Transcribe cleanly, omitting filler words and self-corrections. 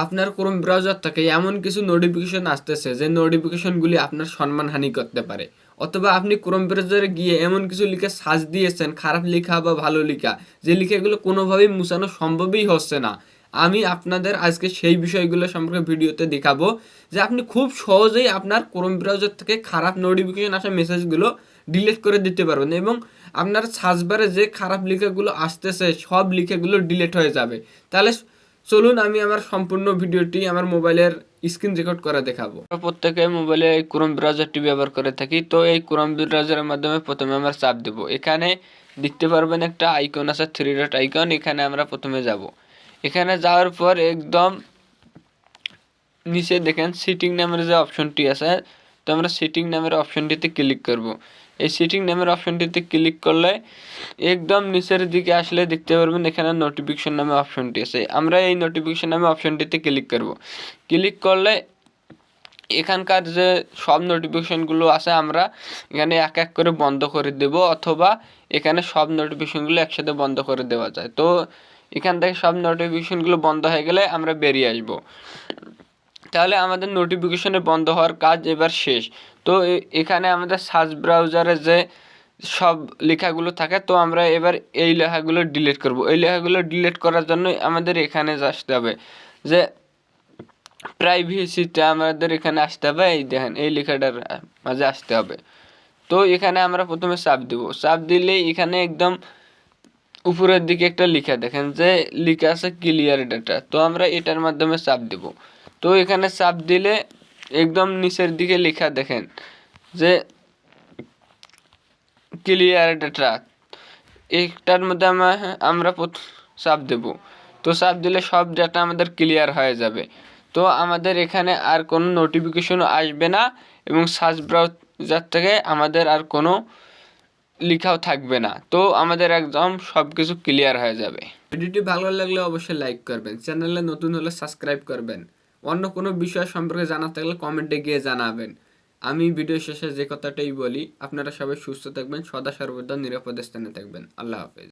আপনার Chrome browser থেকে এমন কিছু নোটিফিকেশন আসতেছে যে নোটিফিকেশনগুলি আপনার সম্মানহানি করতে পারে, অথবা আপনি ক্রোম ব্রাউজারে গিয়ে এমন কিছু লিখে সার্চ দিয়েছেন, খারাপ লেখা বা ভালো লেখা, যে লেখাগুলো কোনোভাবেই মুছানো সম্ভবই হচ্ছে না। আমি আপনাদের আজকে সেই বিষয়গুলো সম্পর্কে ভিডিওতে দেখাবো যে আপনি খুব সহজেই আপনার ক্রোম ব্রাউজার থেকে খারাপ নোটিফিকেশন আসা মেসেজগুলো ডিলিট করে দিতে পারবেন, এবং আপনার সার্চ বারে যে খারাপ লেখাগুলো আসতেছে সব লেখাগুলো ডিলিট হয়ে যাবে। তাহলে চলুন আমি আমার সম্পূর্ণ ভিডিওটি আমার মোবাইলের স্ক্রিন রেকর্ড করে দেখাবো। প্রত্যেকে মোবাইলে এই ক্রোম ব্রাউজারটি ব্যবহার করে থাকি। তো এই ক্রোম ব্রাউজারের মাধ্যমে প্রথমে আমরা চাপ দেব। এখানে দেখতে পারবেন একটা আইকন আছে, 3 ডট আইকন। এখানে আমরা প্রথমে যাব। এখানে যাওয়ার পর একদম নিচে দেখেন সেটিং নামের যে অপশনটি আছে, তো আমরা সেটিং নামের অপশনটিতে ক্লিক করব। এই সেটিং নামের অপশনটিতে ক্লিক করলে একদম নিচের দিকে আসলে দেখতে পারবেন এখানে নোটিফিকেশন নামে অপশনটি আছে। আমরা এই নোটিফিকেশন নামে অপশনটিতে ক্লিক করব। ক্লিক করলে এখানকার যে সব নোটিফিকেশনগুলো আছে আমরা এখানে এক এক করে বন্ধ করে দেব, অথবা এখানে সব নোটিফিকেশনগুলো একসাথে বন্ধ করে দেওয়া যায়। তো এখান থেকে সব নোটিফিকেশনগুলো বন্ধ হয়ে গেলে আমরা বেরিয়ে আসব। তাহলে আমাদের নোটিফিকেশনে বন্ধ হওয়ার কাজ এবার শেষ। তো এখানে আমাদের সার্চ ব্রাউজারে যে সব লেখাগুলো থাকে, তো আমরা এবার এই লেখাগুলো ডিলিট করব। এই লেখাগুলো ডিলিট করার জন্য আমাদের এখানে আসতে হবে, যে প্রাইভেসিতে আমাদের এখানে আসতে হবে। এই দেখেন এই লেখাটার মাঝে আসতে হবে। তো এখানে আমরা প্রথমে চাপ দিব। চাপ দিলে এখানে একদম উপরের দিকে একটা লেখা দেখেন যে লেখা আছে ক্লিয়ার ডাটা। তো আমরা এটার মাধ্যমে চাপ দিব। তো এখানে চাপ দিলে একদম নিচের দিকে লেখা দেখেন যে ক্লিয়ার ডাটা, এটার মধ্যে আমরা চাপ দেব। তো চাপ দিলে সব ডাটা আমাদের ক্লিয়ার হয়ে যাবে। তো আমাদের এখানে আর কোনো নোটিফিকেশন আসবে না, এবং সার্চ ব্রাউজার থেকে আমাদের আর কোনো লেখাও থাকবে না। তো আমাদের একদম সব কিছু ক্লিয়ার হয়ে যাবে। ভিডিওটি ভালো লাগলে অবশ্যই লাইক করবেন, চ্যানেলে নতুন হলে সাবস্ক্রাইব করবেন। অন্য কোনো বিষয় সম্পর্কে জানার থাকলে কমেন্টে গিয়ে জানাবেন। আমি ভিডিও শেষে যে কথাটাই বলি, আপনারা সবাই সুস্থ থাকবেন, সদা সর্বদা নিরাপদ স্থানে থাকবেন। আল্লাহ হাফেজ।